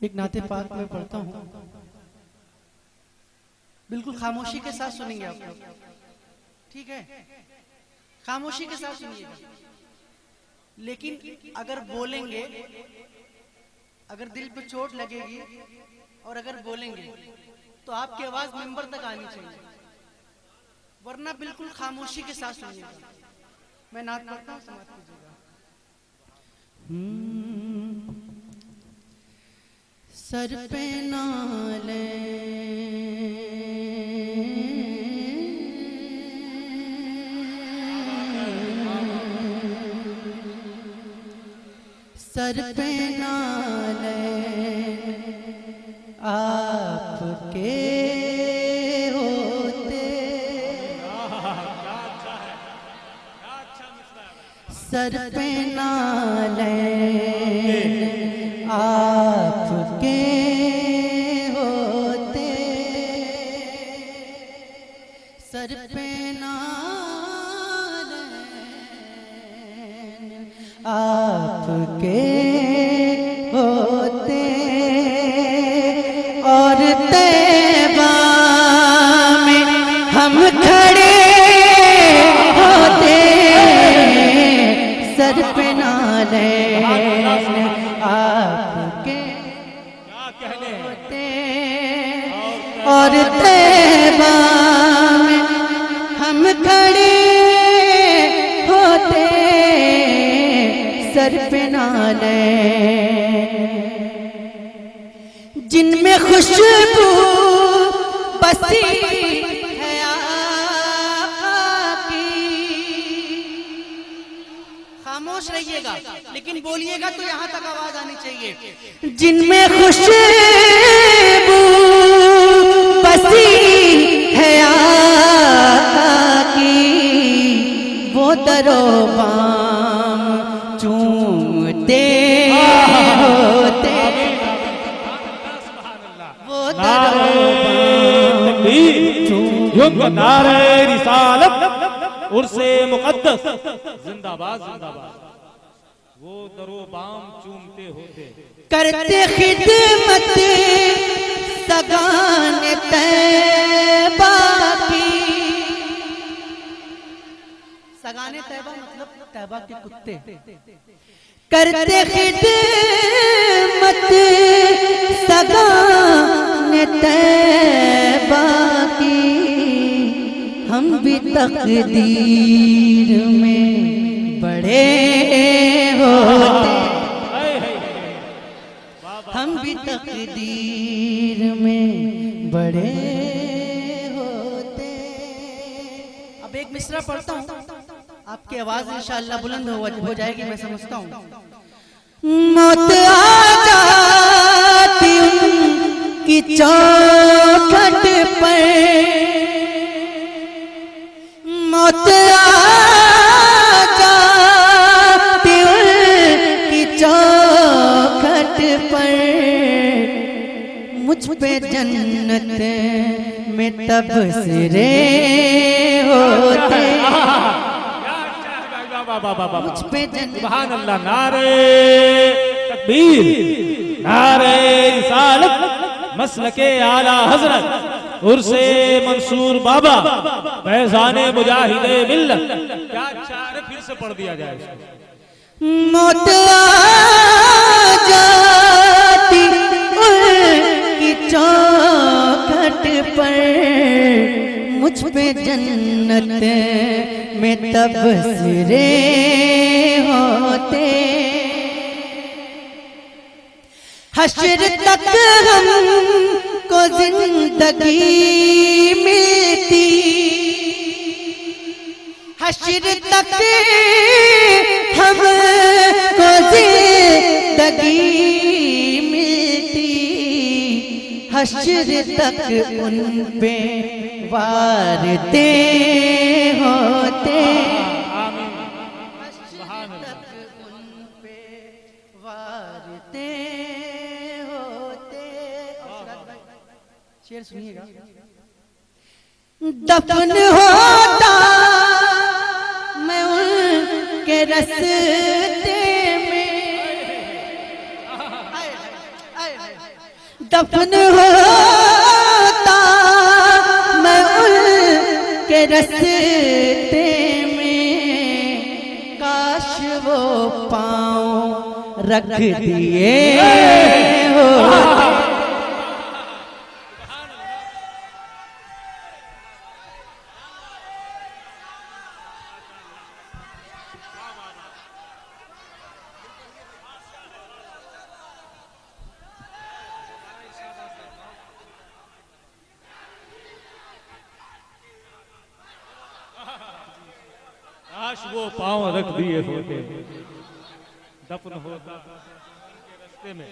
एक नाते पाक में पढ़ता हूँ, बिल्कुल खामोशी के साथ सुनेंगे आप लोग, ठीक है? खामोशी के साथ सुनिएगा, लेकिन अगर बोलेंगे, अगर दिल पे चोट लगेगी और अगर बोलेंगे तो आपकी आवाज मेंबर तक आनी चाहिए, वरना बिल्कुल खामोशी के साथ सुनिएगा। मैं नात पढ़ता हूँ, समाप्त कीजिएगा। सर पे नाले सर पे नाले आपके होते, सर पे नाले आपके होते, सर पे नाले आपके होते, और तैबा में हम खड़े होते, सर पे नाले आपके होते, और तैबा में हम खड़े होते, सर पे नाले जिनमें खुशबू बसी है आका की। खामोश रहिएगा, लेकिन बोलिएगा तो यहाँ तक आवाज आनी चाहिए। जिनमें खुशबू बसी है आका की, वो दरो बाम चूमते होते, वो दरो नारे रिसालत उर्से मुक़द्दस जिंदाबाद जिंदाबाद, वो दरो बाम चूमते होते, करते खिदमत सगाने तैबा की। सगाने तैबा मतलब तैबा के कुत्ते। करते खिदमत सगाने तैबा की, हम भी तकदीर में बड़े होते, हम भी तकदीर में बड़े होते। अब एक मिसरा पढ़ता हूँ, आपकी आवाज इंशाअल्लाह बुलंद हो जाएगी, मैं समझता हूँ। मौत आ जाती उनकी चौखट पर, मौत आ जाती उनकी चौखट पर, मुझ पे जन्नत में तबसरे होते, मुझ पे जन्नत। सुभान अल्लाह, नारे तकबीर, नारे रिसालत, मसलके आला हजरत उर्से मंसूर बाबा, फैज़ाने मुजाहिदे मिल्लत। क्या अच्छा है, फिर से पढ़ दिया जाए इसको। मौत आ जाती उनकी चौखट पर, मुझ पे जन्नत में तबसरे होते, हश्र तक हमको जिंदगी मिलती, हश्र तक हमको जिंदगी मिलती, हश्र तक उन पे वारते होते, हश्र तक उन पे वारते होते। शेर सुनिएगा। दफन होता मैं उनके रस्ते में, दफन होता मैं उनके रस्ते में, काश वो पाँव रख दिए होते। काश वो पांव रख दिए होते, दफन होता उनके रास्ते में।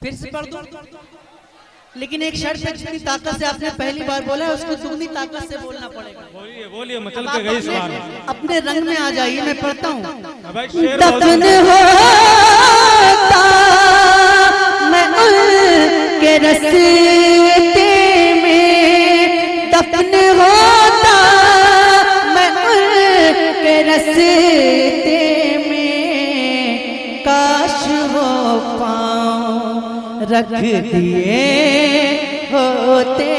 फिर से पढ़ दो, लेकिन एक शर्त है, जितनी ताकत से आपने पहली बार बोला है उसको दुगनी ताकत से बोलना पड़ेगा। बोलिए बोलिए, मचल के गई सवाल। अपने रंग में आ जाइए, मैं पढ़ता हूँ। दफन होता मैं उनके रस्ते में, दफन होता मैं उनके रस्ते में, काश वो पाँव रख दिए होते,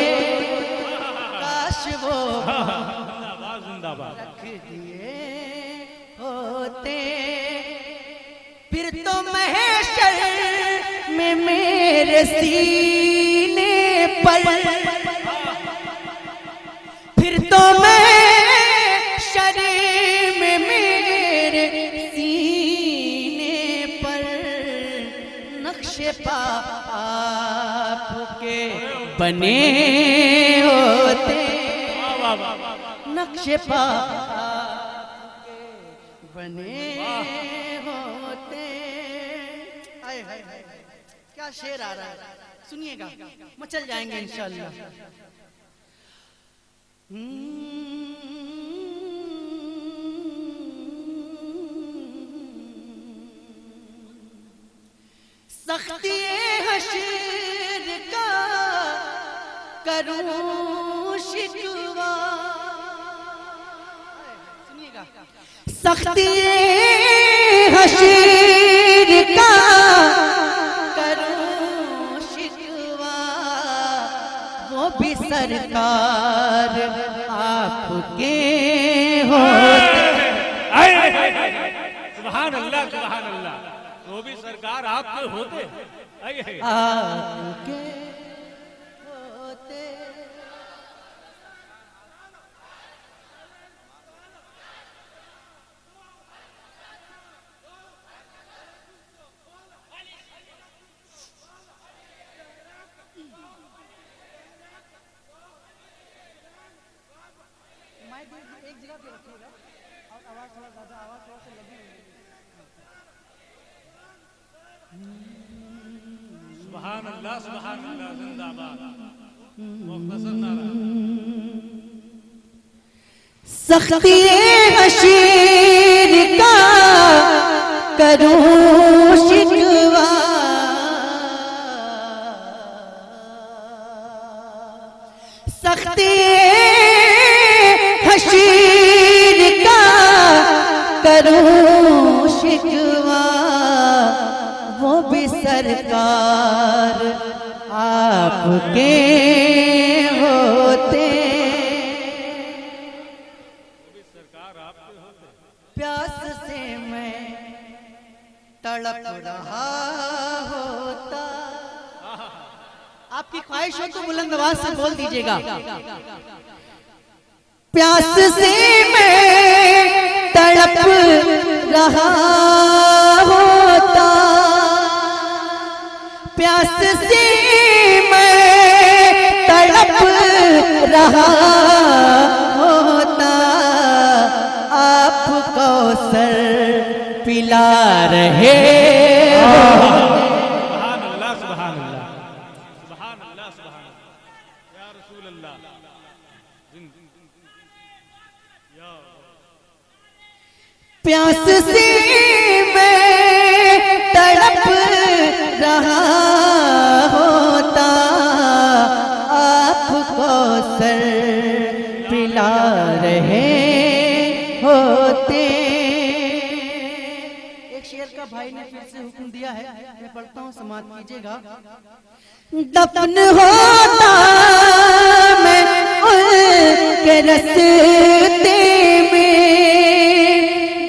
काश वो जिंदाबाद जिंदाबाद। रख दिए होते, फिर तो महशर में मेरे सीने पर, फिर तो महशर में मेरे सीने पर, नक्शे पा आपके बने होते, नक्शे पा आपके बने होते। आए हाय हाय, क्या शेर आ रहा है, सुनिएगा, मचल जाएंगे इंशाअल्लाह। सख्ती हश्र का करूं शिकवा, सुनिएगा, सख्ती हश्र का करूं शिकवा, वो भी सरकार आपके होते। सुभान अल्लाह सुभान अल्लाह, वो भी सरकार आपके होते। आपके होते। एक जगह पे रखिएगा और आवाज थोड़ा ज्यादा, आवाज थोड़ा सा लगी हुई है। सुभान अल्लाह जिंदाबाद। मुख्तसर नारा। सख्ती हश्र का करूं शिकवा, सख्ती हश्र का करूं शिकवा, वो भी सरकार आपके होते, प्यास से मैं तड़प रहा होता। आपकी ख्वाहिश हो तो बुलंद आवाज से बोल दीजिएगा। प्यास से मैं तड़प रहा होता, प्यास से मैं तड़प रहा होता, आप कौसर पिला रहे सुभान अल्लाह सुभान अल्लाह सुभान अल्लाह सुभान अल्लाह। या रसूल अल्लाह या प्यास से मैं तड़प रहा होता, आप कौसर पिला रहे होते, शेर का भाई ने फिर से हुक्म दिया है, मैं पढ़ता हूँ, समाप्त कीजिएगा। दफन होता मैं उनके रस्ते में,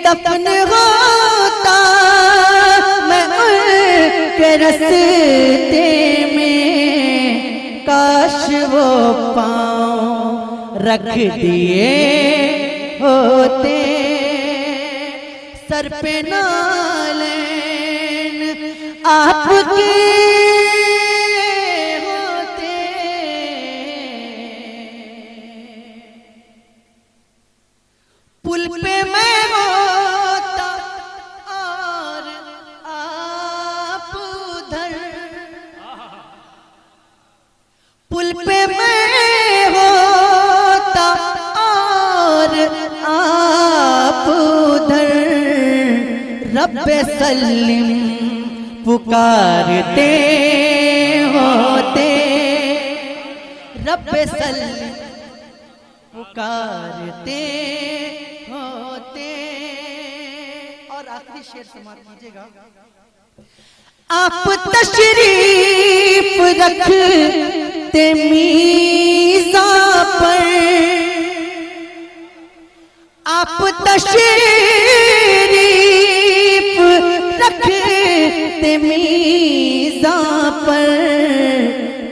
दफन होता मैं उनके रस्ते में, काश वो पाँव रख दिए होते सर पे नालेन आपके होते। पुल पे मैं होता और आप उधर, पुल पे मैं होता और आप उधर, रब्बे सल्लिम पुकारते होते, रब्बे सल्लिम पुकारते होते। और आखिरी शेर समाप्त कीजिएगा। आप तशरीफ रखते मीज़ां पर, आप तशरीफ रखते मीज़ां पर,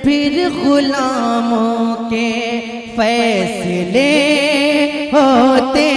फिर गुलामों के फैसले होते।